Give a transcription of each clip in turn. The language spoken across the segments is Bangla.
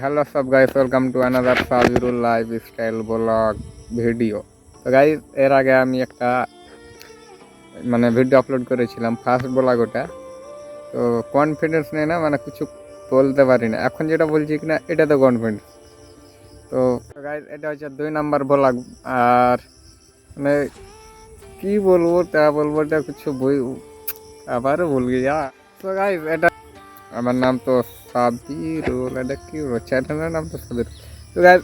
hello sub guys, welcome to another Sabirul lifestyle vlog video. তো গাইস এর আগে আমি একটা ভিডিও আপলোড করেছিলাম ফার্স্ট ব্লগ ওটা। তো কনফিডেন্স নেই না, কিছু বলতে পারি না। এখন যেটা বলছি কিনা এটা তো কনফিডেন্স। তো গাইস এটা হচ্ছে 2 নাম্বার ব্লগ। আর কি বলবো তা বলবো, এটা কিছু বই আবারও ভুল গিয়া। তো গাইস এটা আমার নাম তো সাবিরুল, এটা কি চ্যানেলের নাম তো সাবির। তো গাইস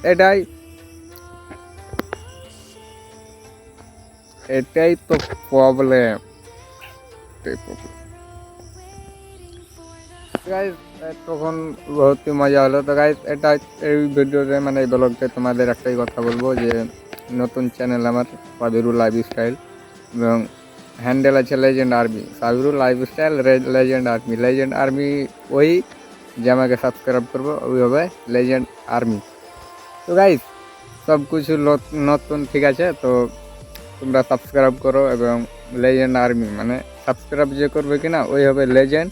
এটাই তো প্রবলেম। গাইস তখন বহুত মজা হলো। তো গাইস এটা এই ভিডিওতে এই ব্লগতে তোমাদের একটাই কথা বলবো যে নতুন চ্যানেল আমার সাবিরুল লাইফস্টাইল, এবং হ্যান্ডেল আছে legend army. Sabirul lifestyle legend army ওই যে আমাকে সাবস্ক্রাইব করবো ওই হবে লেজেন্ড আর্মি। তো গাইস সব কিছু নতুন ঠিক আছে, তো তোমরা সাবস্ক্রাইব করো এবং লেজেন্ড আর্মি সাবস্ক্রাইব যে করবে কিনা ওই হবে লেজেন্ড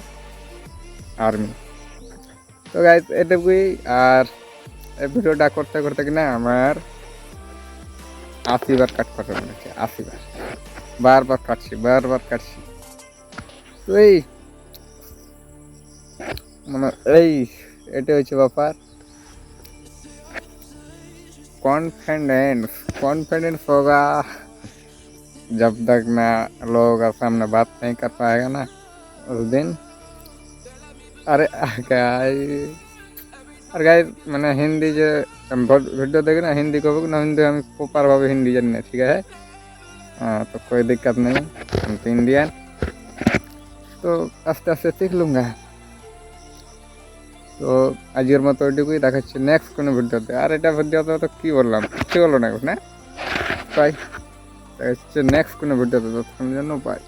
আর্মি। তো গাইস এটুকুই। আর এই ভিডিওটা করতে করতে কিনা আমার 80 বার কাট করতে হচ্ছে, 80 বার, বারবার কাটছি। তো এই এটা হচ্ছে ব্যাপার। कॉन्फिडेंस होगा जब तक ना लोगों का सामने बात नहीं कर पाएगा ना उस दिन। अरे আর গাইজ হিন্দি যে ভিডিও দেখি না, হিন্দি কব না, হিন্দি আমি প্রপারভাবে হিন্দি জানি না, ঠিক আছে। তো कोई दिक्कत नहीं, हम तो इंडियन, तो আস্তে আস্তে শিখ লুঙ্গা। তো আজকের মতো ওইটুকুই, দেখাচ্ছি নেক্সট কোনো ভিডিওতে। আর এটা ভিডিওতে তো কী বললাম, কিছু বললো না, পাই দেখাচ্ছে নেক্সট কোনো ভিডিওতে, ততক্ষণ জন্য পাই।